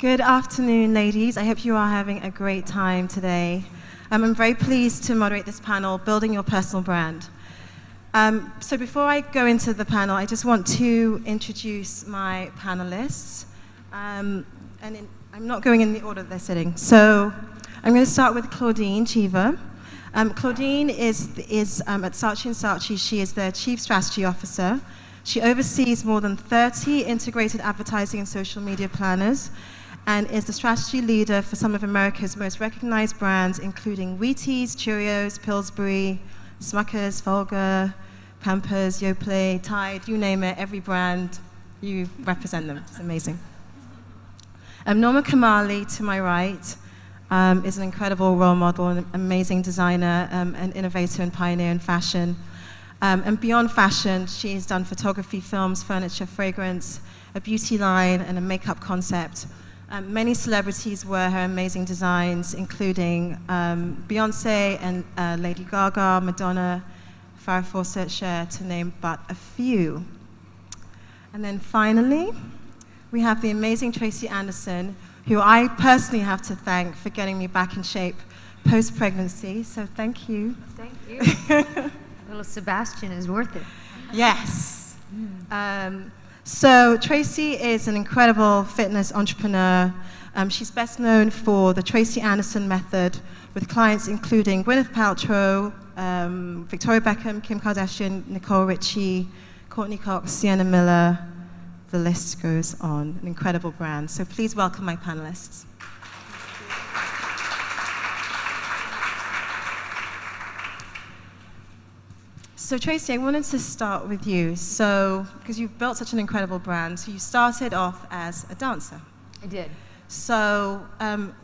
Good afternoon, ladies. I hope you are having a great time today. I'm very pleased to moderate this panel, Building Your Personal Brand. So before I go into the panel, I just want to introduce my panelists. I'm not going in the order they're sitting. So I'm going to start with Claudine Cheever. Claudine is at Saatchi & Saatchi. She is their Chief Strategy Officer. She oversees more than 30 integrated advertising and social media planners and is the strategy leader for some of America's most recognized brands, including Wheaties, Cheerios, Pillsbury, Smuckers, Folger, Pampers, Yoplait, Tide, you name it, every brand, you represent them. It's amazing. Norma Kamali, to my right, is an incredible role model, an amazing designer, an innovator and pioneer in fashion. And beyond fashion, she has done photography, films, furniture, fragrance, a beauty line, and a makeup concept. Many celebrities wear her amazing designs, including Beyonce and Lady Gaga, Madonna, Farrah Fawcett, Cher, to name but a few. And then finally, we have the amazing Tracy Anderson, who I personally have to thank for getting me back in shape post-pregnancy. So thank you. Thank you. Little Sebastian is worth it. Yes. So Tracy is an incredible fitness entrepreneur. She's best known for the Tracy Anderson method with clients including Gwyneth Paltrow, Victoria Beckham, Kim Kardashian, Nicole Richie, Courtney Cox, Sienna Miller. The list goes on. An incredible brand. So please welcome my panelists. So Tracy, I wanted to start with you. So, because you've built such an incredible brand, so you started off as a dancer. I did. So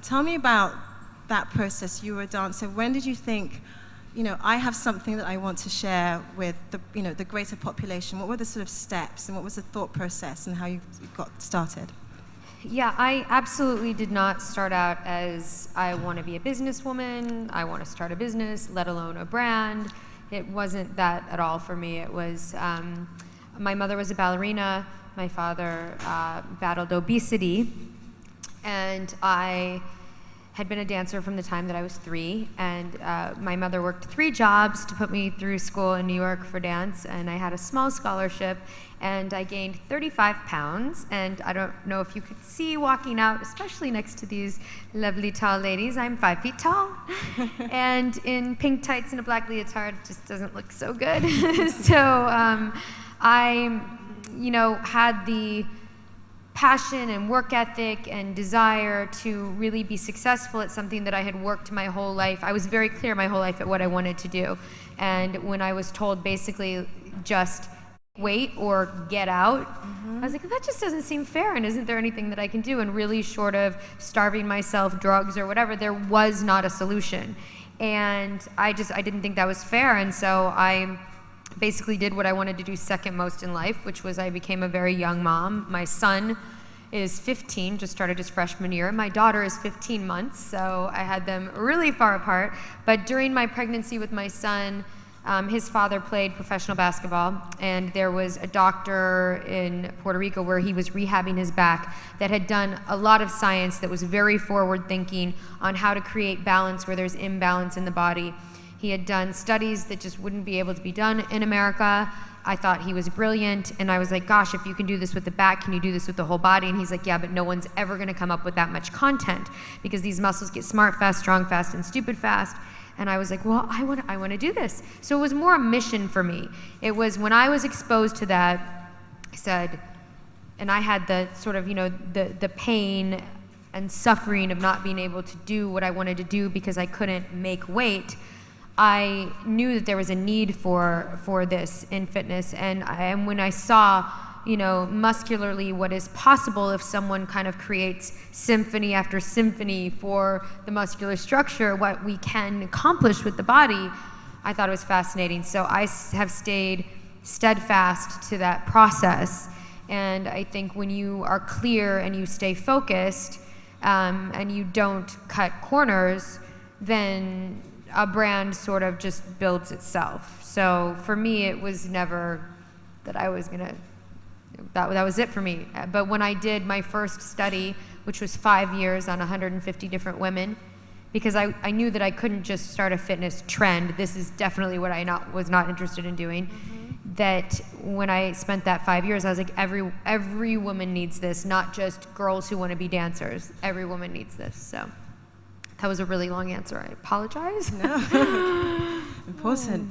tell me about that process. You were a dancer. When did you think, I have something that I want to share with the greater population? What were the sort of steps and what was the thought process and how you got started? Yeah, I absolutely did not start out as I want to be a businesswoman, I want to start a business, let alone a brand. It wasn't that at all for me. It was, my mother was a ballerina, my father battled obesity, and I had been a dancer from the time that I was 3, and my mother worked 3 jobs to put me through school in New York for dance, and I had a small scholarship, and I gained 35 pounds, and I don't know if you could see walking out, especially next to these lovely tall ladies, I'm 5 feet tall, and in pink tights and a black leotard just doesn't look so good. So I, had the passion and work ethic and desire to really be successful at something that I had worked my whole life. I was very clear my whole life at what I wanted to do. And when I was told basically just wait or get out, I was like, that just doesn't seem fair, and isn't there anything that I can do? And really, short of starving myself, drugs or whatever, there was not a solution. And I didn't think that was fair, and so I basically did what I wanted to do second most in life, which was I became a very young mom. My son is 15, just started his freshman year. My daughter is 15 months, so I had them really far apart. But during my pregnancy with my son, his father played professional basketball, and there was a doctor in Puerto Rico where he was rehabbing his back that had done a lot of science that was very forward-thinking on how to create balance where there's imbalance in the body. He had done studies that just wouldn't be able to be done in America. I thought he was brilliant, and I was like, gosh, if you can do this with the back, can you do this with the whole body? And he's like, yeah, but no one's ever gonna come up with that much content because these muscles get smart fast, strong fast, and stupid fast. And I was like, well, I want to do this. So it was more a mission for me. It was when I was exposed to that, I said, and I had the sort of, the pain and suffering of not being able to do what I wanted to do because I couldn't make weight. I knew that there was a need for this in fitness, and when I saw, muscularly what is possible if someone kind of creates symphony after symphony for the muscular structure, what we can accomplish with the body, I thought it was fascinating. So I have stayed steadfast to that process, and I think when you are clear and you stay focused, and you don't cut corners, then a brand sort of just builds itself. So for me, it was never that I was gonna that was it for me. But when I did my first study, which was 5 years on 150 different women, because I knew that I couldn't just start a fitness trend. This is definitely what I was not interested in doing. That when I spent that 5 years, I was like, every woman needs this, not just girls who want to be dancers. Every woman needs this. So that was a really long answer. I apologize. No. Important.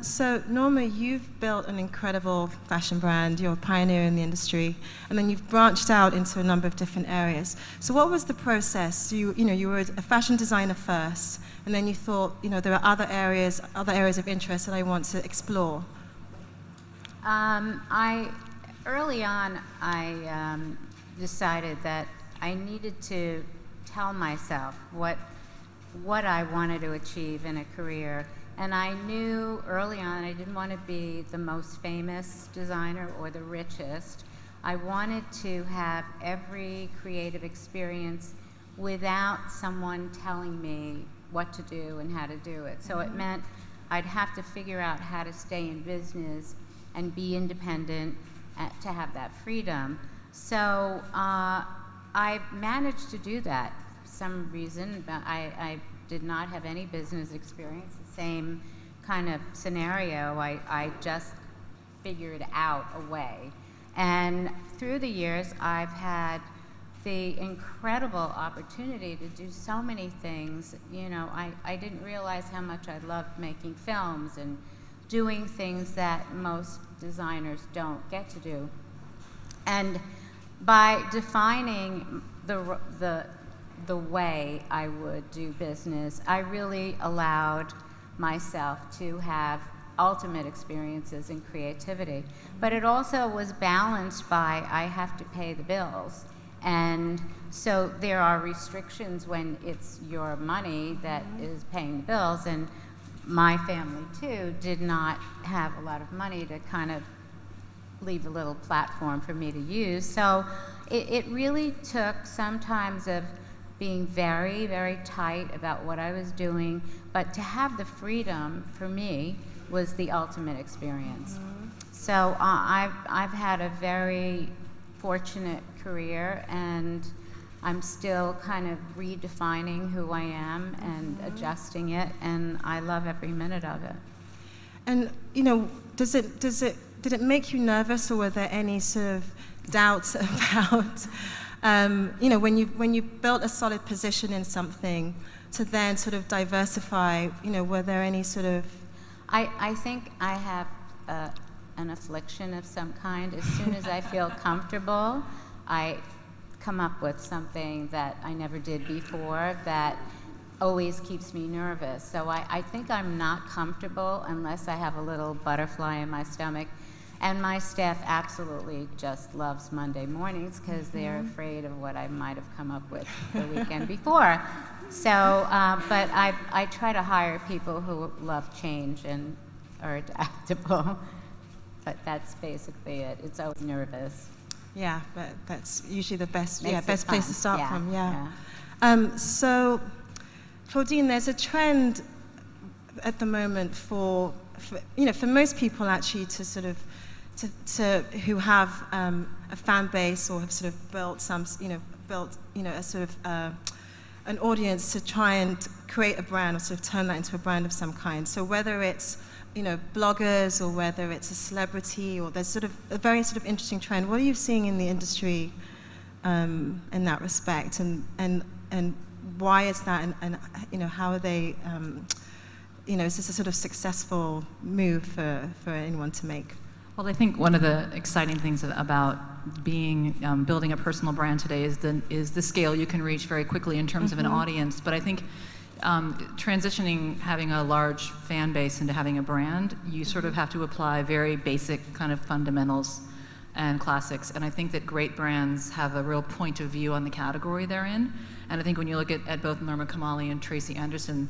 So Norma, you've built an incredible fashion brand. You're a pioneer in the industry, and then you've branched out into a number of different areas. So what was the process? You were a fashion designer first, and then you thought, there are other areas of interest that I want to explore. Early on, I decided that I needed to tell myself what I wanted to achieve in a career. And I knew early on I didn't want to be the most famous designer or the richest. I wanted to have every creative experience without someone telling me what to do and how to do it. So it meant I'd have to figure out how to stay in business and be independent to have that freedom. So I managed to do that for some reason. I did not have any business experience. Same kind of scenario. I just figured out a way. And through the years, I've had the incredible opportunity to do so many things. I didn't realize how much I loved making films and doing things that most designers don't get to do. And by defining the way I would do business, I really allowed myself to have ultimate experiences in creativity. But it also was balanced by I have to pay the bills. And so there are restrictions when it's your money that is paying the bills. And my family, too, did not have a lot of money to kind of leave a little platform for me to use. So it really took some times of being very, very tight about what I was doing, but to have the freedom, for me, was the ultimate experience. So I've had a very fortunate career, and I'm still kind of redefining who I am and adjusting it, and I love every minute of it. And did it make you nervous, or were there any sort of doubts about when you built a solid position in something, to then sort of diversify, were there any sort of... I think I have an affliction of some kind. As soon as I feel comfortable, I come up with something that I never did before that always keeps me nervous. So I think I'm not comfortable unless I have a little butterfly in my stomach. And my staff absolutely just loves Monday mornings because they're afraid of what I might have come up with the weekend before. So, but I try to hire people who love change and are adaptable. But that's basically it. It's always nervous. Yeah, but that's usually the best Makes best it place fun. to start Yeah, from. Yeah. yeah. So, Claudine, there's a trend at the moment for most people actually to sort of who have a fan base or have sort of built a sort of an audience to try and create a brand or sort of turn that into a brand of some kind. So whether it's bloggers or whether it's a celebrity, or there's sort of a very sort of interesting trend. What are you seeing in the industry in that respect, and why is that, and how are they? Is this a sort of successful move for anyone to make? Well, I think one of the exciting things about building a personal brand today is the scale you can reach very quickly in terms of an audience. But I think transitioning having a large fan base into having a brand, you sort of have to apply very basic kind of fundamentals and classics. And I think that great brands have a real point of view on the category they're in. And I think when you look at both Norma Kamali and Tracy Anderson,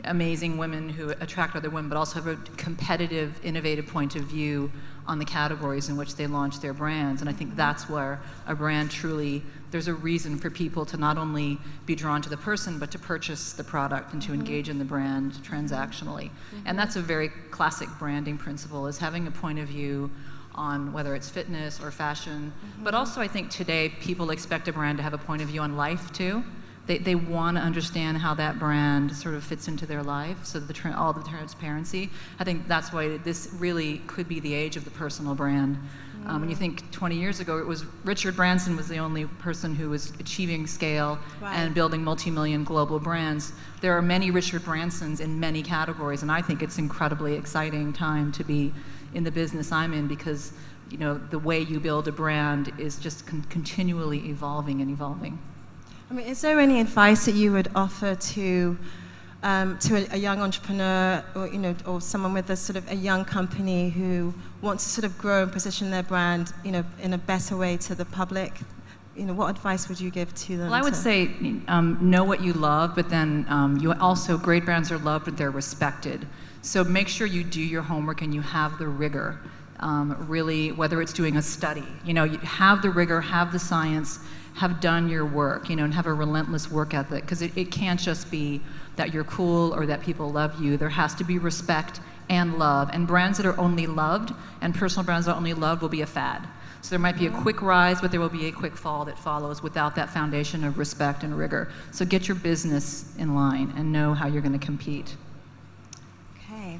amazing women who attract other women, but also have a competitive, innovative point of view on the categories in which they launch their brands. And I think that's where a brand truly, there's a reason for people to not only be drawn to the person, but to purchase the product and to engage in the brand transactionally. And that's a very classic branding principle, is having a point of view on whether it's fitness or fashion. But also I think today people expect a brand to have a point of view on life too. They want to understand how that brand sort of fits into their life, so all the transparency. I think that's why this really could be the age of the personal brand. When you think 20 years ago, it was Richard Branson was the only person who was achieving scale and building multi-million global brands. There are many Richard Bransons in many categories, and I think it's an incredibly exciting time to be in the business I'm in, because the way you build a brand is just continually evolving and evolving. I mean, is there any advice that you would offer to a young entrepreneur, or someone with a young company who wants to sort of grow and position their brand, in a better way to the public? What advice would you give to them? Well, I would say know what you love, but then great brands are loved, but they're respected. So make sure you do your homework and you have the rigor. Really, whether it's doing a study, you have the rigor, have the science, have done your work, and have a relentless work ethic, because it can't just be that you're cool or that people love you. There has to be respect and love, and brands that are only loved and personal brands that are only loved will be a fad. So there might be a quick rise, but there will be a quick fall that follows without that foundation of respect and rigor. So get your business in line and know how you're going to compete. Okay.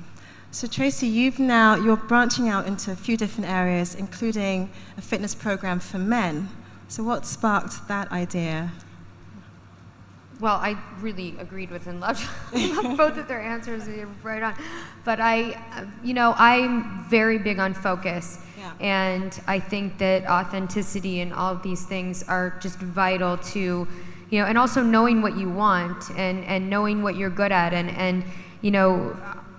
So Tracy, you're branching out into a few different areas, including a fitness program for men. So what sparked that idea? Well, I really agreed with and loved both of their answers. They were right on. But I'm very big on focus. Yeah. And I think that authenticity and all of these things are just vital to, and also knowing what you want and knowing what you're good at. And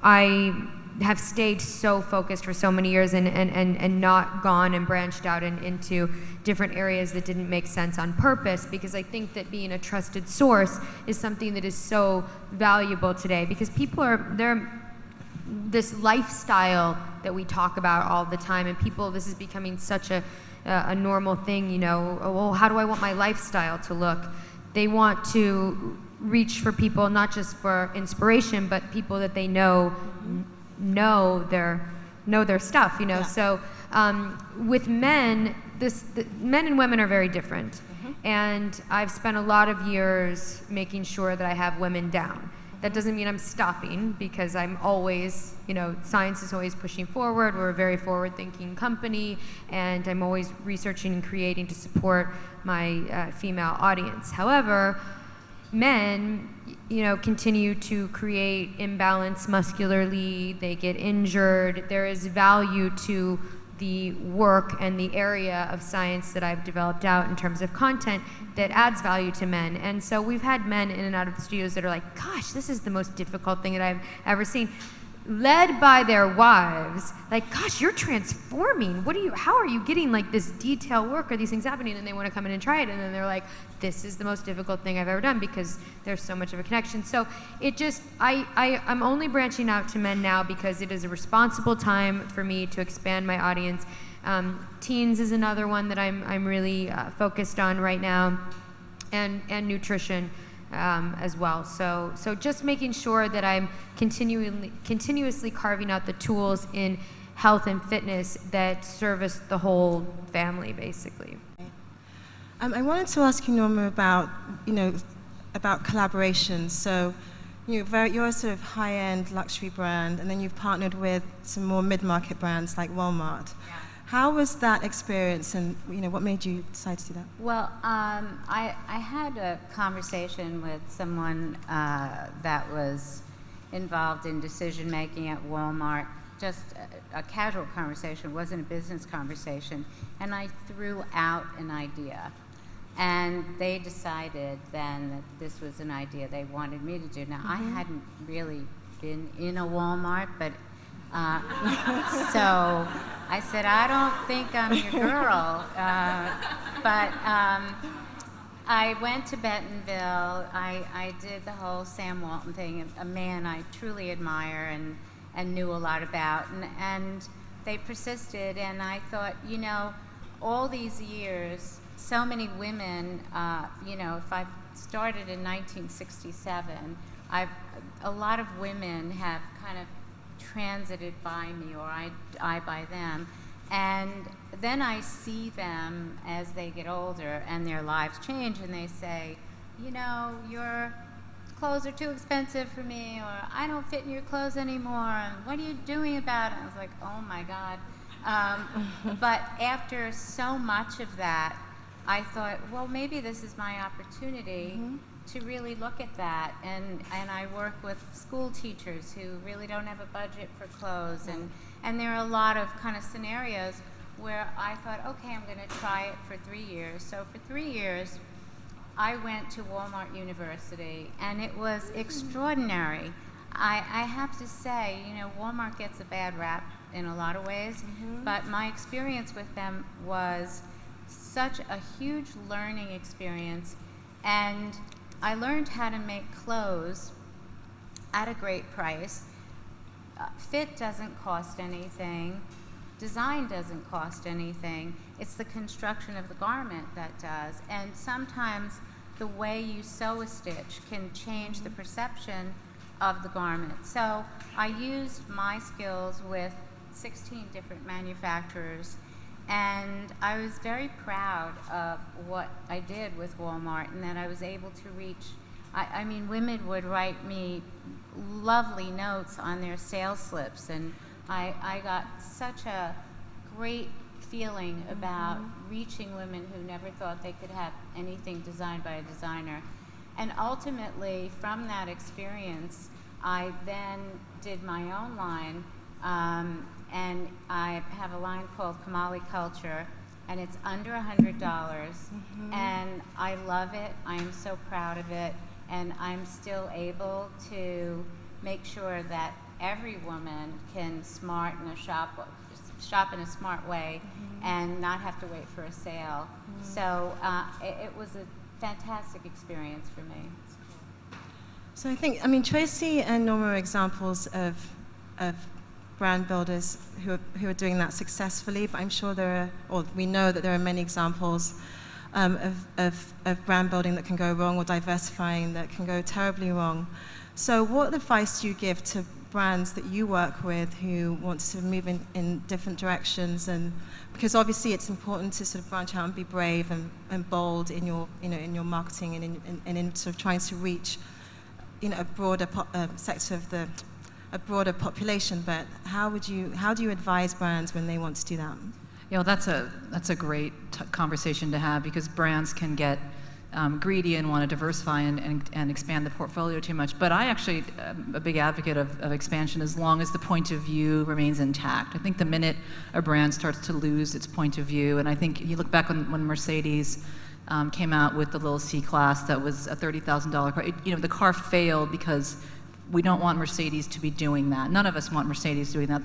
I have stayed so focused for so many years and not gone and branched out into different areas that didn't make sense on purpose, because I think that being a trusted source is something that is so valuable today, because this lifestyle that we talk about all the time, and this is becoming such a normal thing, well, how do I want my lifestyle to look? They want to reach for people, not just for inspiration, but people that they know their stuff, Yeah. So with men, men and women are very different. And I've spent a lot of years making sure that I have women down. That doesn't mean I'm stopping, because I'm always, science is always pushing forward. We're a very forward-thinking company, and I'm always researching and creating to support my female audience. However, men, continue to create imbalance muscularly. They get injured. There is value to the work and the area of science that I've developed out in terms of content that adds value to men. And so we've had men in and out of the studios that are like, gosh, this is the most difficult thing that I've ever seen. Led by their wives, like, gosh, you're transforming. How are you getting like this detailed work? Are these things happening? And they want to come in and try it. And then they're like, this is the most difficult thing I've ever done, because there's so much of a connection. So it just, I'm only branching out to men now because it is a responsible time for me to expand my audience. Teens is another one that I'm really focused on right now, and nutrition. As well. So just making sure that I'm continuously carving out the tools in health and fitness that service the whole family, basically. I wanted to ask you, Norma, about collaboration. So you're a sort of high-end luxury brand, and then you've partnered with some more mid-market brands like Walmart. Yeah. How was that experience, and what made you decide to do that? Well, I had a conversation with someone that was involved in decision making at Walmart, just a casual conversation, it wasn't a business conversation, and I threw out an idea. And they decided then that this was an idea they wanted me to do. Now, I hadn't really been in a Walmart, but so I said, I don't think I'm your girl. But I went to Bentonville. I did the whole Sam Walton thing, a man I truly admire and knew a lot about. And they persisted, and I thought, all these years, so many women, if I started in 1967, a lot of women have kind of transited by me, or I by them, And then I see them as they get older and their lives change, and they say, you know, your clothes are too expensive for me, or I don't fit in your clothes anymore, and what are you doing about it? I was like, oh my God. But after so much of that, I thought, well, maybe this is my opportunity to really look at that. And I work with school teachers who really don't have a budget for clothes, and there are a lot of kind of scenarios where I thought, okay, I'm going to try it for 3 years. So for 3 years, I went to Walmart University, and it was extraordinary. I have to say, you know, Walmart gets a bad rap in a lot of ways, but my experience with them was such a huge learning experience, and I learned how to make clothes at a great price. Fit doesn't cost anything. Design doesn't cost anything. It's the construction of the garment that does. And sometimes the way you sew a stitch can change the perception of the garment. So I used my skills with 16 different manufacturers, and I was very proud of what I did with Walmart, and that I was able to reach, I mean, women would write me lovely notes on their sales slips, and I got such a great feeling about reaching women who never thought they could have anything designed by a designer. And ultimately, from that experience, I then did my own line, and I have a line called Kamali Culture, and it's under $100, and I love it. I am so proud of it, and I'm still able to make sure that every woman can shop in a smart way and not have to wait for a sale. So it was a fantastic experience for me. So I think, I mean, Tracy and Norma are examples of brand builders who are doing that successfully, but I'm sure we know that there are many examples of brand building that can go wrong, or diversifying that can go terribly wrong. So what advice do you give to brands that you work with who want to sort of move in different directions? And because obviously it's important to sort of branch out and be brave and bold in your, you know, in your marketing and in sort of trying to reach, you know, a broader sector of a broader population. But how do you advise brands when they want to do that? You know, that's a great conversation to have, because brands can get greedy and want to diversify and expand the portfolio too much. But I actually am a big advocate of expansion as long as the point of view remains intact. I think the minute a brand starts to lose its point of view, and I think you look back when Mercedes came out with the little C-Class that was a $30,000 car, you know, the car failed because we don't want Mercedes to be doing that. None of us want Mercedes doing that.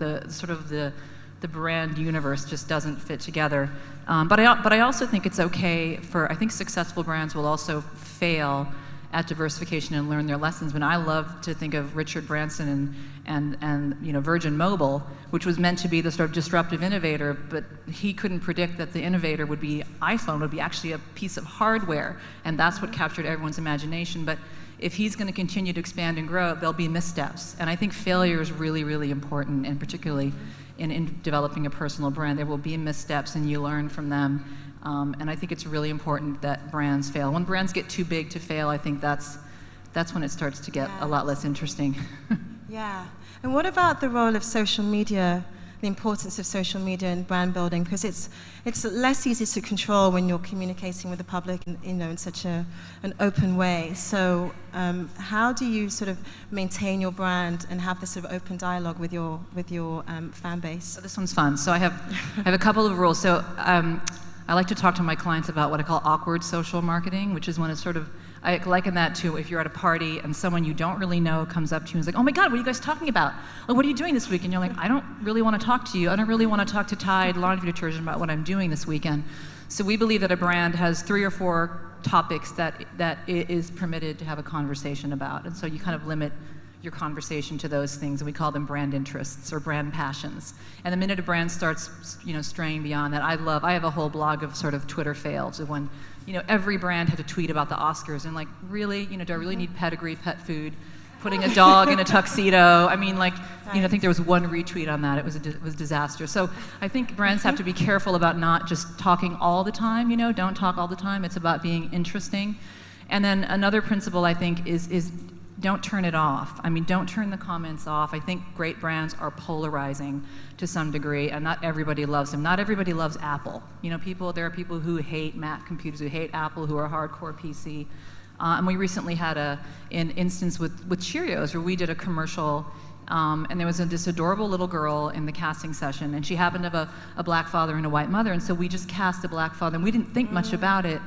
The brand universe just doesn't fit together. But I also think it's okay I think successful brands will also fail at diversification and learn their lessons. But I love to think of Richard Branson and you know, Virgin Mobile, which was meant to be the sort of disruptive innovator, but he couldn't predict that the innovator iPhone would be actually a piece of hardware, and that's what captured everyone's imagination. But if he's going to continue to expand and grow, there'll be missteps. And I think failure is really, really important, and particularly in developing a personal brand. There will be missteps, and you learn from them. And I think it's really important that brands fail. When brands get too big to fail, I think that's when it starts to get a lot less interesting. Yeah. And what about the role of social media, the importance of social media in brand building? Because it's less easy to control when you're communicating with the public, in such an open way. So how do you sort of maintain your brand and have this sort of open dialogue with your fan base? So this one's fun. So I have a couple of rules. So I like to talk to my clients about what I call awkward social marketing, which is when it's sort of, I liken that to if you're at a party and someone you don't really know comes up to you and is like, oh my God, what are you guys talking about? Like, what are you doing this week? And you're like, I don't really want to talk to you. I don't really want to talk to Tide laundry detergent about what I'm doing this weekend. So we believe that a brand has 3 or 4 topics that it is permitted to have a conversation about. And so you kind of limit your conversation to those things, and we call them brand interests or brand passions. And the minute a brand starts, straying beyond that, I have a whole blog of sort of Twitter fails of when, every brand had to tweet about the Oscars, and like, really, do I really need pedigree pet food putting a dog in a tuxedo. I mean, like, I think there was one retweet on that. It was a disaster. So I think brands have to be careful about not just talking all the time, don't talk all the time. It's about being interesting. And then another principle, I think, is don't turn it off. I mean, don't turn the comments off. I think great brands are polarizing to some degree, and not everybody loves them. Not everybody loves Apple. There are people who hate Mac computers, who hate Apple, who are hardcore PC. And we recently had an instance with Cheerios where we did a commercial, and there was this adorable little girl in the casting session, and she happened to have a black father and a white mother, and so we just cast a black father, and we didn't think much about it.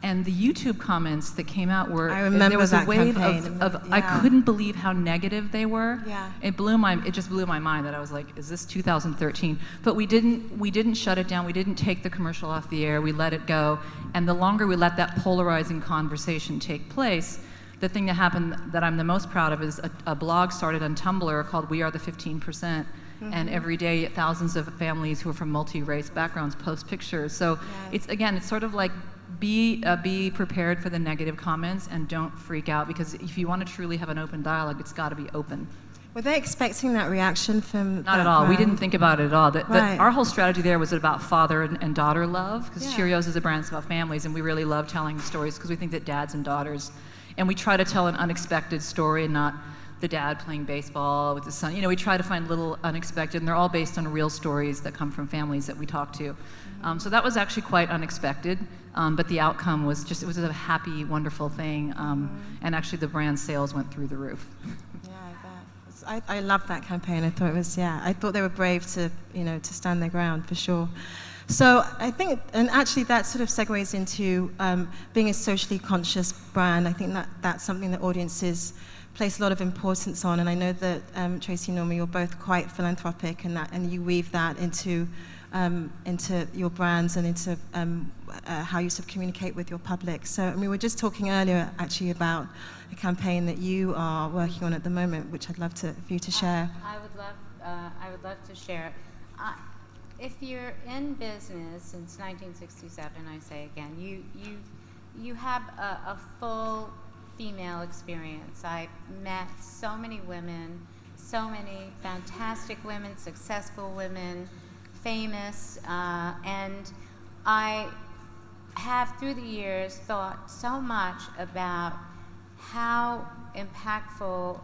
And the YouTube comments that came out were, there was a wave of I couldn't believe how negative they were. Yeah. It just blew my mind that I was like, is this 2013? But we didn't shut it down. We didn't take the commercial off the air. We let it go. And the longer we let that polarizing conversation take place, the thing that happened that I'm the most proud of is a blog started on Tumblr called We Are the 15%. And every day thousands of families who are from multi-race backgrounds post pictures. So it's sort of like, be prepared for the negative comments and don't freak out, because if you want to truly have an open dialogue, it's got to be open. Were they expecting that reaction from Not at all. brand? We didn't think about it at all. Right. Our whole strategy there was about father and daughter love, because Cheerios is a brand about families, and we really love telling stories because we think that dads and daughters, and we try to tell an unexpected story and not the dad playing baseball with the son. We try to find little unexpected, and they're all based on real stories that come from families that we talk to. So that was actually quite unexpected, but the outcome was it was a happy, wonderful thing, and actually the brand sales went through the roof. Yeah, I bet. I loved that campaign. I thought it was, I thought they were brave to stand their ground, for sure. So I think, and actually that sort of segues into being a socially conscious brand. I think that's something that audiences place a lot of importance on, and I know that Tracy and Norma, you're both quite philanthropic, and you weave that into your brands and into how you sort of communicate with your public. So, we were just talking earlier actually about a campaign that you are working on at the moment, which I'd love for you to share. I would love to share. If you're in business since 1967, I say again, you have a full female experience. I met so many women, so many fantastic women, successful women, famous, and I have through the years thought so much about how impactful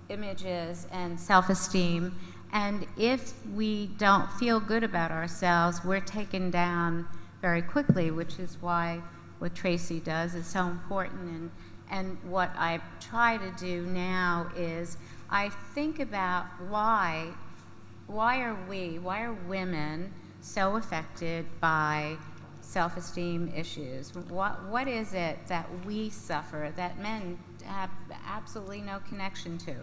image is and self-esteem, and if we don't feel good about ourselves, we're taken down very quickly, which is why what Tracy does is so important. And what I try to do now is I think about why are women so affected by self-esteem issues? What is it that we suffer that men have absolutely no connection to?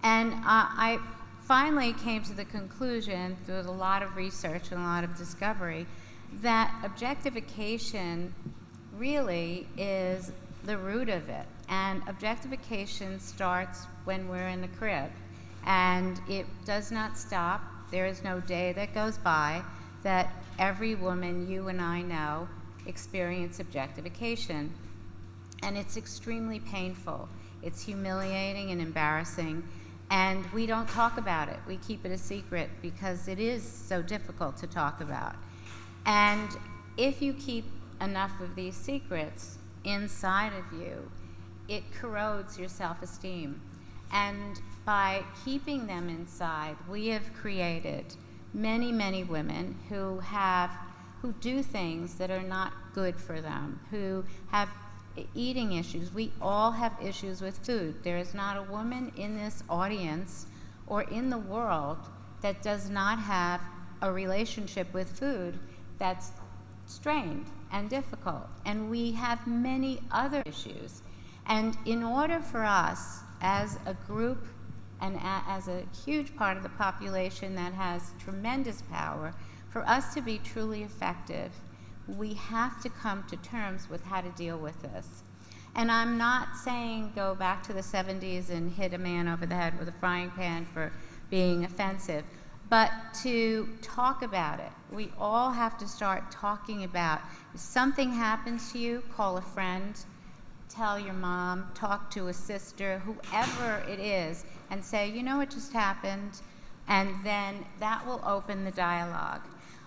And I finally came to the conclusion through a lot of research and a lot of discovery that objectification really is the root of it. And objectification starts when we're in the crib. And it does not stop. There is no day that goes by that every woman you and I know experience objectification. And it's extremely painful. It's humiliating and embarrassing. And we don't talk about it. We keep it a secret because it is so difficult to talk about. And if you keep enough of these secrets inside of you, it corrodes your self-esteem. And by keeping them inside, we have created many, many women who do things that are not good for them, who have eating issues. We all have issues with food. There is not a woman in this audience or in the world that does not have a relationship with food that's strained and difficult. And we have many other issues. And in order for us as a group and as a huge part of the population that has tremendous power, for us to be truly effective, we have to come to terms with how to deal with this. And I'm not saying go back to the 70s and hit a man over the head with a frying pan for being offensive, but to talk about it. We all have to start talking about if something happens to you, call a friend, tell your mom, talk to a sister, whoever it is, and say, you know what just happened? And then that will open the dialogue.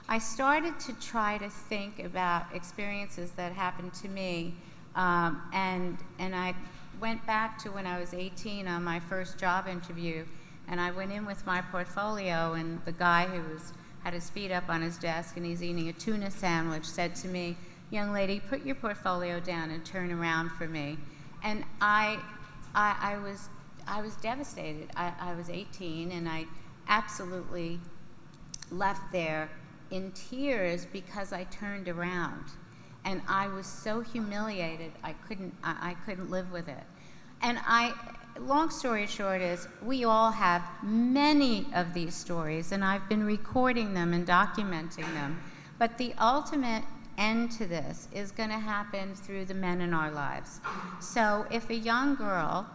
I started to try to think about experiences that happened to me, and I went back to when I was 18 on my first job interview, and I went in with my portfolio, and the guy who had his feet up on his desk and he's eating a tuna sandwich said to me, young lady, put your portfolio down and turn around for me. And I was devastated. I was 18 and I absolutely left there in tears because I turned around. And I was so humiliated, I couldn't live with it. And long story short is, we all have many of these stories, and I've been recording them and documenting them. But the ultimate end to this is going to happen through the men in our lives. So if a young girl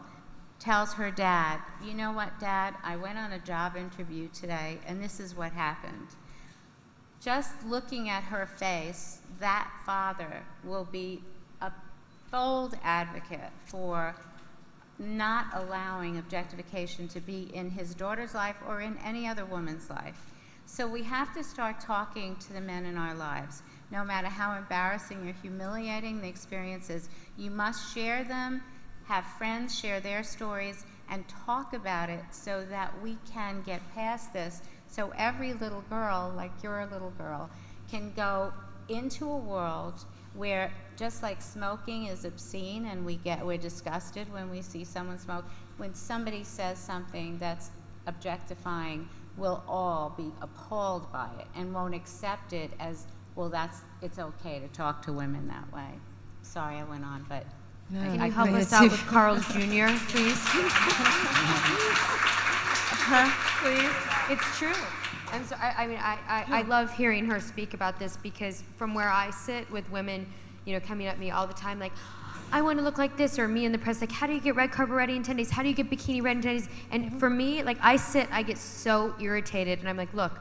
tells her dad, you know what, Dad, I went on a job interview today, and this is what happened. Just looking at her face, that father will be a bold advocate for not allowing objectification to be in his daughter's life or in any other woman's life. So we have to start talking to the men in our lives. No matter how embarrassing or humiliating the experience is, you must share them, have friends share their stories, and talk about it so that we can get past this. So every little girl, like you're a little girl, can go into a world where, just like smoking is obscene and we're disgusted when we see someone smoke, when somebody says something that's objectifying, we'll all be appalled by it and won't accept it as, well, it's okay to talk to women that way. Sorry I went on, but No, Can you help us out with Carl's Jr., please? Please. It's true. And so, I love hearing her speak about this, because from where I sit with women, coming at me all the time, like, I want to look like this, or me in the press, like, how do you get red carpet ready in 10 days? How do you get bikini ready in 10 days? And for me, like, I get so irritated, and I'm like, look,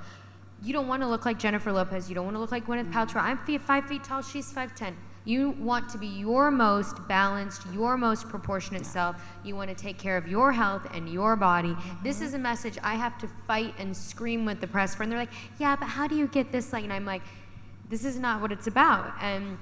you don't want to look like Jennifer Lopez. You don't want to look like Gwyneth Paltrow. I'm 5 feet tall. She's 5'10". You want to be your most balanced, your most proportionate self. You want to take care of your health and your body. This is a message I have to fight and scream with the press for. And they're like, yeah, but how do you get this? Like, and I'm like, this is not what it's about. And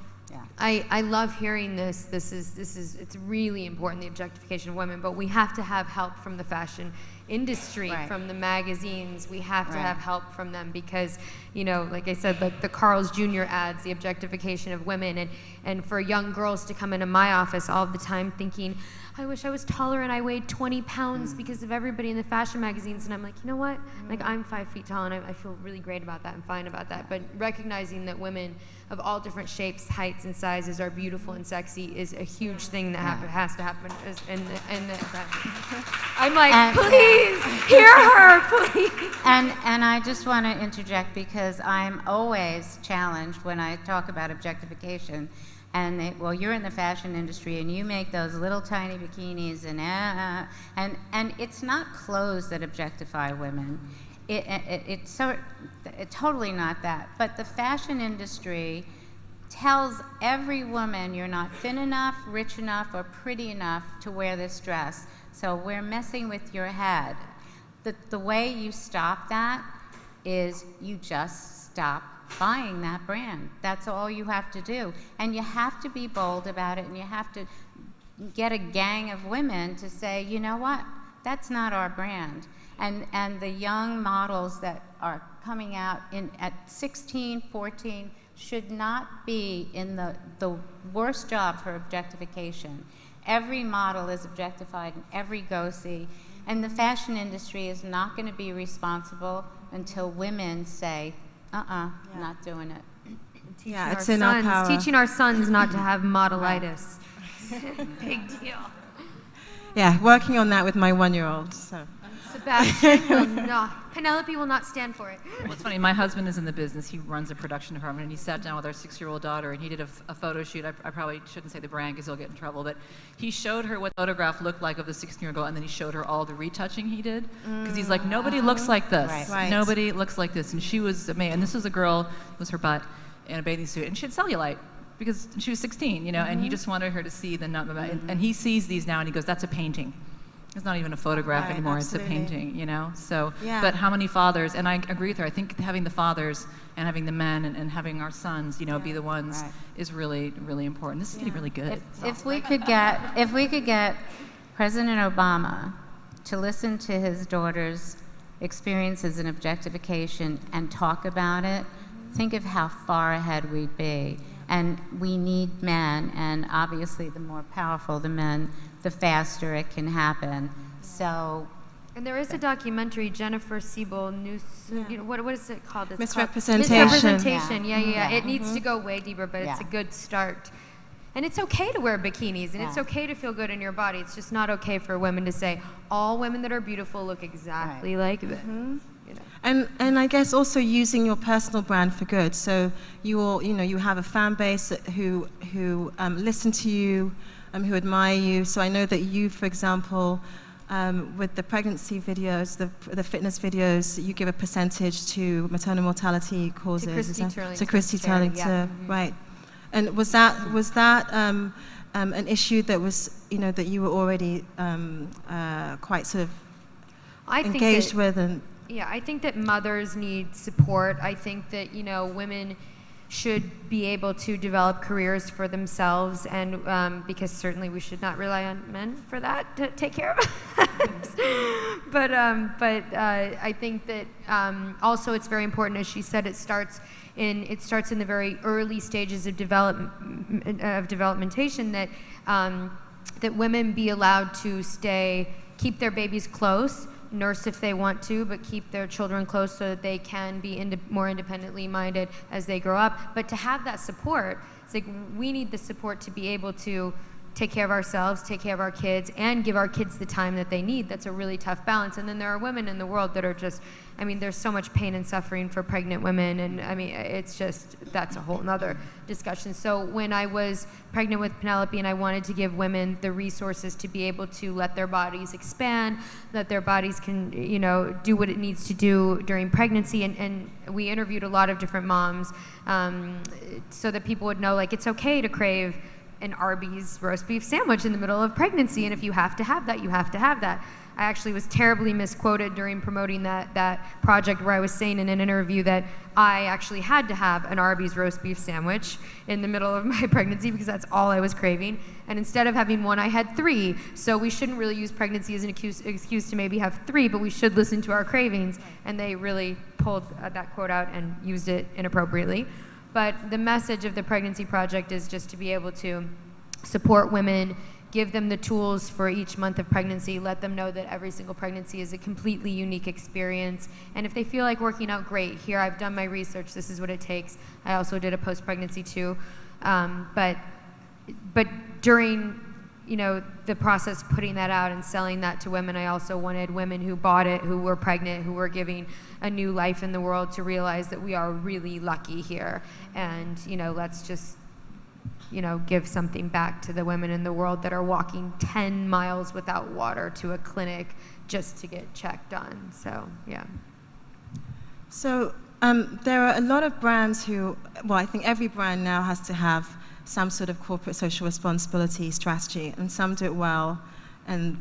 I love hearing this. It's really important, the objectification of women, but we have to have help from the fashion industry, from the magazines. We have to have help from them, because, like I said, like the Carl's Jr. ads, the objectification of women, and for young girls to come into my office all the time thinking, I wish I was taller and I weighed 20 pounds because of everybody in the fashion magazines. And I'm like, you know what? Like, I'm 5 feet tall, and I feel really great about that and fine about that. But recognizing that women of all different shapes, heights, and sizes are beautiful and sexy is a huge thing that has to happen. I'm like, please, hear her, please. And I just want to interject, because I'm always challenged when I talk about objectification. And well, you're in the fashion industry and you make those little tiny bikinis, and it's not clothes that objectify women. It's totally not that. But the fashion industry tells every woman you're not thin enough, rich enough, or pretty enough to wear this dress. So we're messing with your head. The way you stop that is you just stop buying that brand. That's all you have to do. And you have to be bold about it, and you have to get a gang of women to say, you know what, that's not our brand. And the young models that are coming out at 16, 14 should not be in the worst job for objectification. Every model is objectified in every go-see, and the fashion industry is not going to be responsible until women say, not doing it. It's in our power. Teaching our sons not to have modelitis. Big deal. Yeah, working on that with my 1-year-old. So. Sebastian will not. Penelope will not stand for it. Well, it's funny. My husband is in the business. He runs a production department, and he sat down with our 6-year-old daughter, and he did a photo shoot. I probably shouldn't say the brand because he'll get in trouble, but he showed her what the photograph looked like of the 16-year-old girl, and then he showed her all the retouching he did, because he's like, nobody looks like this. Right. Nobody looks like this. And she was amazing. And this was a girl, it was her butt, in a bathing suit, and she had cellulite. because she was 16, and he just wanted her to see the and he sees these now and he goes, that's a painting. It's not even a photograph Right, anymore, absolutely. it's a painting, So, Yeah. but how many fathers, and I agree with her, I think having the fathers and having the men and having our sons, be the ones Right. is really, really important. This is getting really good. If we could get President Obama to listen to his daughter's experiences in objectification and talk about it, think of how far ahead we'd be. And we need men, and obviously the more powerful the men, the faster it can happen. So, And there is a documentary, Jennifer Siebel, what is it called? It's called Misrepresentation. Misrepresentation, yeah. Yeah. It needs to go way deeper, but it's a good start. And it's okay to wear bikinis, and it's Yeah. okay to feel good in your body. It's just not okay for women to say, all women that are beautiful look exactly like this. And I guess also using your personal brand for good. So you have a fan base who listen to you, who admire you. So I know that you, for example, with the pregnancy videos, the fitness videos, you give a percentage to maternal mortality causes. To Christy Turlington, yeah. Right. And was that an issue that was that you were already quite sort of engaged with and. Yeah, I think that mothers need support. I think that, women should be able to develop careers for themselves, and because certainly we should not rely on men for that to take care of us. But I think that also it's very important, as she said, it starts in the very early stages of developmentation that that women be allowed to keep their babies close, nurse if they want to, but keep their children close so that they can be more independently minded as they grow up. But to have that support, it's like we need the support to be able to take care of ourselves, take care of our kids, and give our kids the time that they need. That's a really tough balance. And then there are women in the world that are just, there's so much pain and suffering for pregnant women, and it's just, that's a whole nother discussion. So when I was pregnant with Penelope and I wanted to give women the resources to be able to let their bodies expand, that their bodies can, do what it needs to do during pregnancy, and we interviewed a lot of different moms so that people would know, it's okay to crave an Arby's roast beef sandwich in the middle of pregnancy, and if you have to have that, you have to have that. I actually was terribly misquoted during promoting that project, where I was saying in an interview that I actually had to have an Arby's roast beef sandwich in the middle of my pregnancy because that's all I was craving. And instead of having one, I had 3. So we shouldn't really use pregnancy as an excuse to maybe have 3, but we should listen to our cravings. And they really pulled that quote out and used it inappropriately. But the message of the Pregnancy Project is just to be able to support women, give them the tools for each month of pregnancy, let them know that every single pregnancy is a completely unique experience. And if they feel like working out, great. Here, I've done my research. This is what it takes. I also did a post-pregnancy too. But during the process putting that out and selling that to women, I also wanted women who bought it, who were pregnant, who were giving a new life in the world, to realize that we are really lucky here. And, let's just, give something back to the women in the world that are walking 10 miles without water to a clinic just to get checked on. So, yeah. So there are a lot of brands I think every brand now has to have some sort of corporate social responsibility strategy, and some do it well,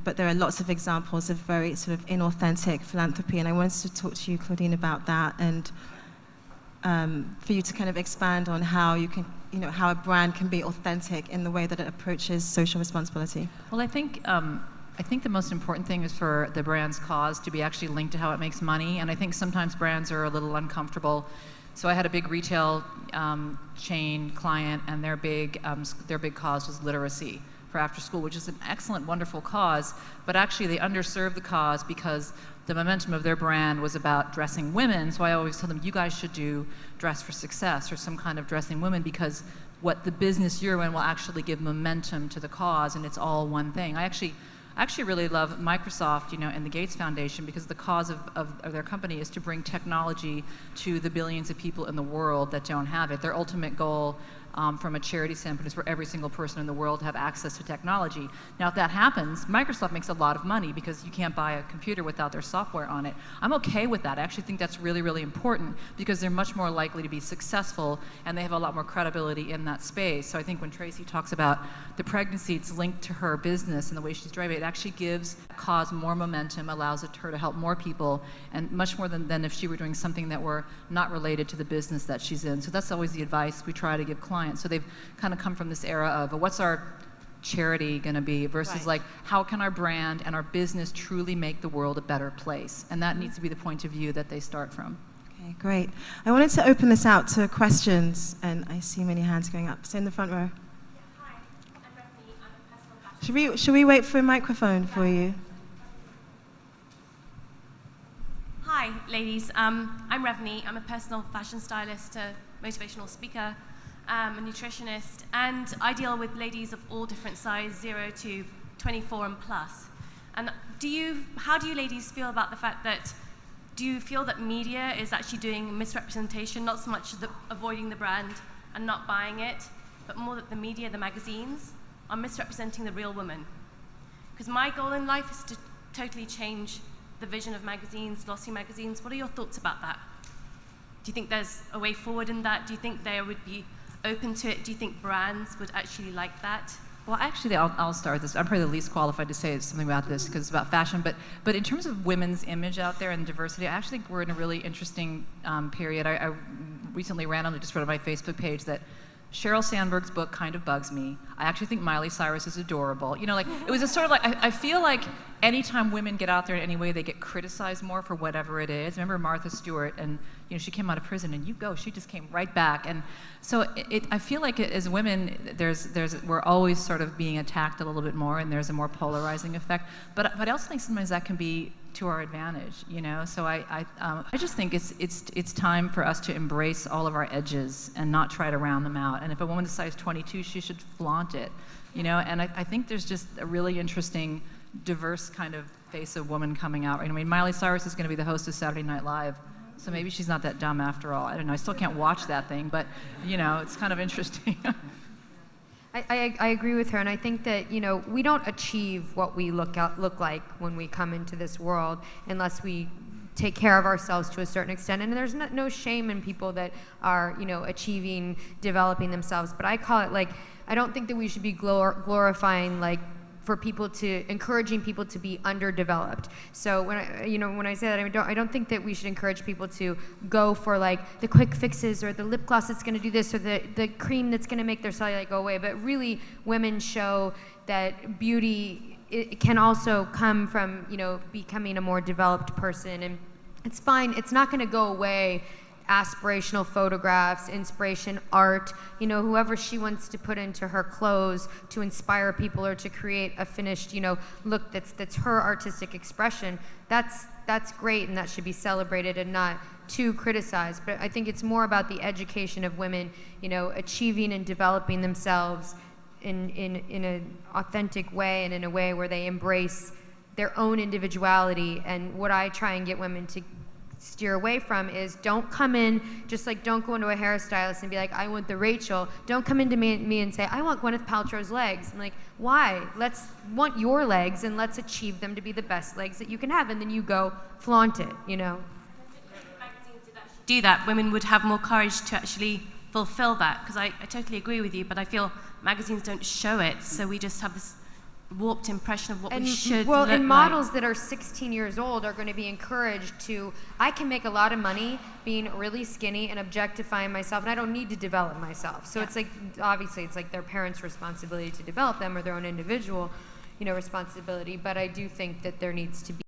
but there are lots of examples of very sort of inauthentic philanthropy, and I wanted to talk to you, Claudine, about that, and for you to kind of expand on how you can, how a brand can be authentic in the way that it approaches social responsibility. Well, I think the most important thing is for the brand's cause to be actually linked to how it makes money, and I think sometimes brands are a little uncomfortable. So I had a big retail chain client, and their big cause was literacy for after school, which is an excellent, wonderful cause, but actually they underserved the cause because the momentum of their brand was about dressing women. So I always tell them, you guys should do Dress for Success or some kind of dressing women, because what the business you're in will actually give momentum to the cause, and it's all one thing. I actually really love Microsoft, and the Gates Foundation, because the cause of their company is to bring technology to the billions of people in the world that don't have it. Their ultimate goal from a charity standpoint is for every single person in the world to have access to technology. Now, if that happens, Microsoft makes a lot of money because you can't buy a computer without their software on it. I'm okay with that. I actually think that's really, really important because they're much more likely to be successful and they have a lot more credibility in that space. So I think when Tracy talks about the pregnancy, it's linked to her business and the way she's driving it actually gives a cause more momentum, allows her to help more people, and much more than if she were doing something that were not related to the business that she's in. So that's always the advice we try to give clients. So they've kind of come from this era of what's our charity going to be versus like how can our brand and our business truly make the world a better place, and that needs to be the point of view that they start from. Okay, great. I wanted to open this out to questions, and I see many hands going up. So in the front row. Hi, I'm Bethany. I'm a personal fashion. Should we wait for a microphone for you? Hi, ladies. I'm Revni. I'm a personal fashion stylist, a motivational speaker, a nutritionist, and I deal with ladies of all different sizes, 0 to 24 and plus. And how do you ladies feel about the fact that, do you feel that media is actually doing misrepresentation, not so much avoiding the brand and not buying it, but more that the media, the magazines, are misrepresenting the real woman? Because my goal in life is to totally change the vision of magazines, glossy magazines. What are your thoughts about that? Do you think there's a way forward in that? Do you think they would be open to it? Do you think brands would actually like that? Well, actually, I'll start with this. I'm probably the least qualified to say something about this because it's about fashion. But in terms of women's image out there and diversity, I actually think we're in a really interesting period. I recently randomly just wrote on my Facebook page that Sheryl Sandberg's book kind of bugs me. I actually think Miley Cyrus is adorable. You know, like, it was a sort of like, I feel like anytime women get out there in any way, they get criticized more for whatever it is. Remember Martha Stewart, and you know, she came out of prison, and she just came right back. And so I feel like as women, we're always sort of being attacked a little bit more, and there's a more polarizing effect. But I also think sometimes that can be to our advantage, you know. So I just think it's time for us to embrace all of our edges and not try to round them out. And if a woman is size 22, she should flaunt it, you know. And I think there's just a really interesting, diverse kind of face of woman coming out. I mean, Miley Cyrus is going to be the host of Saturday Night Live, so maybe she's not that dumb after all. I don't know. I still can't watch that thing, but you know, it's kind of interesting. I agree with her, and I think that, you know, we don't achieve what we look like when we come into this world unless we take care of ourselves to a certain extent. And there's no shame in people that are, you know, achieving, developing themselves. But I call it, like, I don't think that we should be glorifying, like, encouraging people to be underdeveloped. So when I say that, I don't think that we should encourage people to go for like the quick fixes or the lip gloss that's going to do this or the cream that's going to make their cellulite go away. But really, women show that beauty, it can also come from, you know, becoming a more developed person, and it's fine. It's not going to go away. Aspirational photographs, inspiration, art, you know, whoever she wants to put into her clothes to inspire people or to create a finished, you know, look that's her artistic expression, that's great, and that should be celebrated and not too criticized. But I think it's more about the education of women, you know, achieving and developing themselves in an authentic way and in a way where they embrace their own individuality. And what I try and get women to steer away from is, don't come in, just like don't go into a hairstylist and be like, I want the Rachel. Don't come into me and say, I want Gwyneth Paltrow's legs. I'm like, why? Let's want your legs and let's achieve them to be the best legs that you can have, and then you go flaunt it, you know. If magazines did actually do that, women would have more courage to actually fulfill that, because I totally agree with you, but I feel magazines don't show it, so we just have this warped impression of what we should look like. And models that are 16 years old are going to be encouraged to, I can make a lot of money being really skinny and objectifying myself, and I don't need to develop myself. So it's like, obviously, it's like their parents' responsibility to develop them, or their own individual, you know, responsibility. But I do think that there needs to be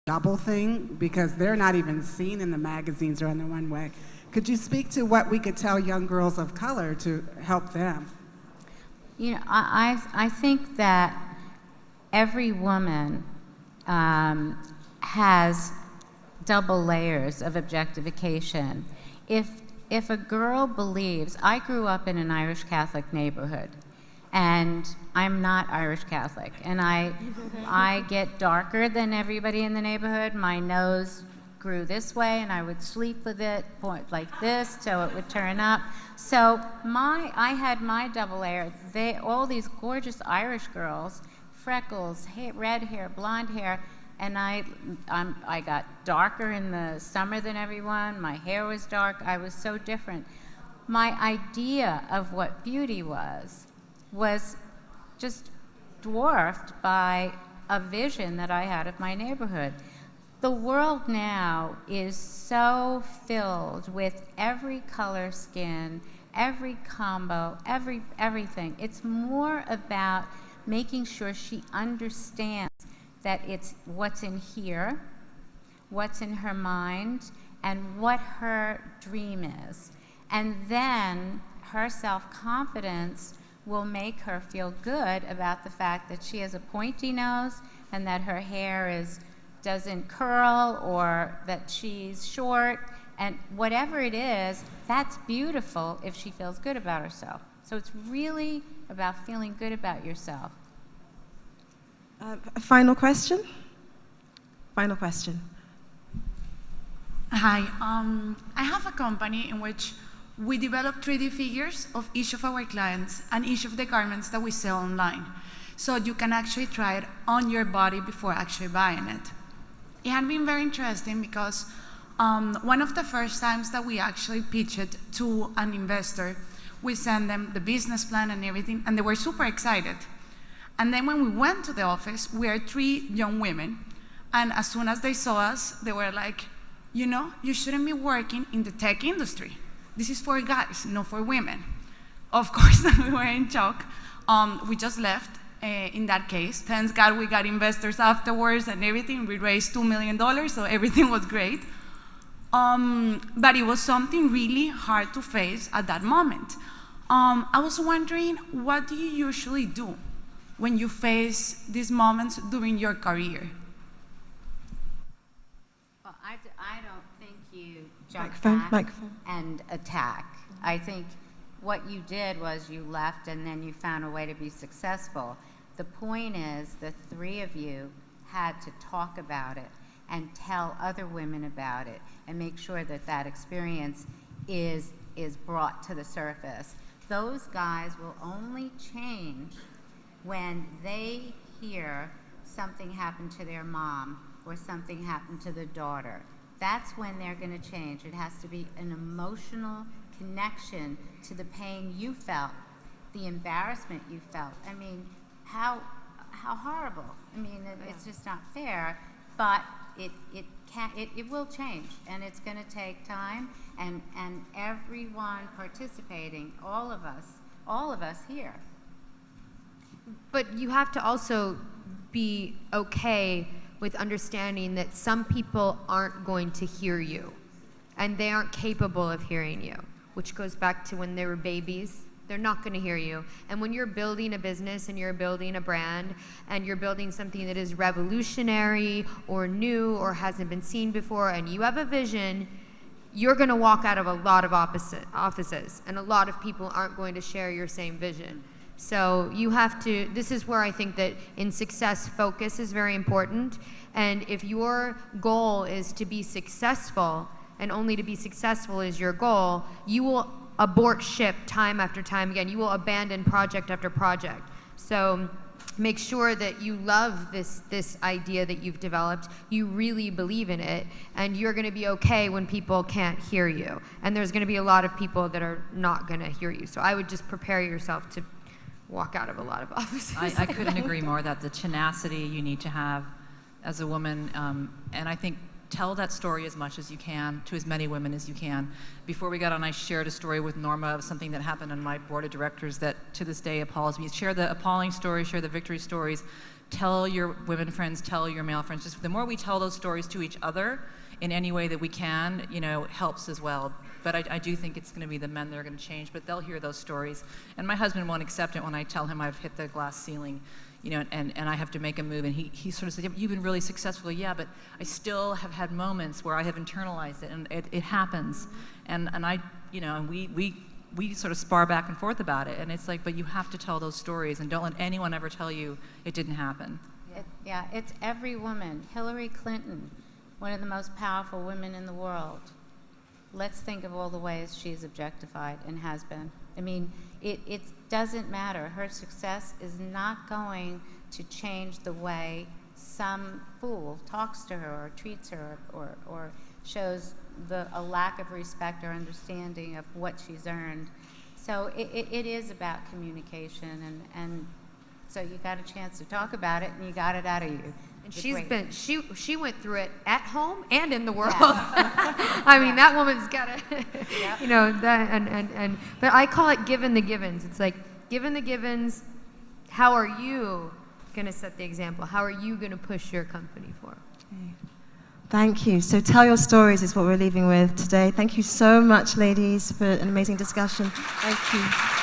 double thing because they're not even seen in the magazines or on the runway. Could you speak to what we could tell young girls of color to help them? You know, I think that every woman has double layers of objectification. If a girl believes, I grew up in an Irish Catholic neighborhood, and I'm not Irish Catholic, and I get darker than everybody in the neighborhood. My nose grew this way, and I would sleep with it point like this so it would turn up. So I had my double layer. All these gorgeous Irish girls, freckles, red hair, blonde hair, and I got darker in the summer than everyone. My hair was dark. I was so different. My idea of what beauty was just dwarfed by a vision that I had of my neighborhood. The world now is so filled with every color skin, every combo, everything. It's more about making sure she understands that it's what's in here, what's in her mind, and what her dream is. And then her self-confidence will make her feel good about the fact that she has a pointy nose and that her hair doesn't curl or that she's short. And whatever it is, that's beautiful if she feels good about herself. So it's really about feeling good about yourself. A final question? Final question. Hi, I have a company in which we develop 3D figures of each of our clients and each of the garments that we sell online. So you can actually try it on your body before actually buying it. It had been very interesting because one of the first times that we actually pitched it to an investor, we sent them the business plan and everything, and they were super excited. And then when we went to the office, we are 3 young women, and as soon as they saw us, they were like, you know, you shouldn't be working in the tech industry. This is for guys, not for women. Of course, we were in shock. We just left in that case. Thanks God we got investors afterwards and everything. We raised $2 million, so everything was great. But it was something really hard to face at that moment. I was wondering, what do you usually do when you face these moments during your career? Well, I don't think you jump Microphone, back microphone. and attack. I think what you did was you left and then you found a way to be successful. The point is the 3 of you had to talk about it and tell other women about it and make sure that that experience is brought to the surface. Those guys will only change when they hear something happened to their mom or something happened to their daughter. That's when they're going to change. It has to be an emotional connection to the pain you felt, the embarrassment you felt. I mean, how horrible. I mean, it's just not fair, but it will change, and it's going to take time, and everyone participating, all of us here. But you have to also be okay with understanding that some people aren't going to hear you, and they aren't capable of hearing you, which goes back to when they were babies. They're not going to hear you. And when you're building a business and you're building a brand and you're building something that is revolutionary or new or hasn't been seen before, and you have a vision, you're going to walk out of a lot of offices, and a lot of people aren't going to share your same vision. So you have to, this is where I think that in success, focus is very important. And if your goal is to be successful, and only to be successful is your goal, you will abort ship time after time again. You will abandon project after project. So make sure that you love this idea that you've developed, you really believe in it, and you're going to be okay when people can't hear you. And there's going to be a lot of people that are not going to hear you. So I would just prepare yourself to walk out of a lot of offices. I couldn't agree more that the tenacity you need to have as a woman, and I think tell that story as much as you can to as many women as you can. Before we got on, I shared a story with Norma of something that happened on my board of directors that to this day appalls me. Share the appalling stories, share the victory stories. tell your women friends, tell your male friends. Just the more we tell those stories to each other in any way that we can, helps as well. But I do think it's going to be the men that are going to change, but they'll hear those stories. And my husband won't accept it when I tell him I've hit the glass ceiling, and I have to make a move. And he sort of said, you've been really successful. Yeah, but I still have had moments where I have internalized it, and it happens. And I, and we sort of spar back and forth about it. And it's like, but you have to tell those stories, and don't let anyone ever tell you it didn't happen. It's every woman. Hillary Clinton, one of the most powerful women in the world. Let's think of all the ways she's objectified and has been. I mean, it doesn't matter. Her success is not going to change the way some fool talks to her or treats her or shows a lack of respect or understanding of what she's earned. So it is about communication, and so you got a chance to talk about it, and you got it out of you. And she went through it at home and in the world. I mean, that woman's got to, but I call it given the givens. It's like, given the givens, how are you going to set the example? How are you going to push your company forward? Okay. Thank you. So tell your stories is what we're leaving with today. Thank you so much, ladies, for an amazing discussion. Thank you.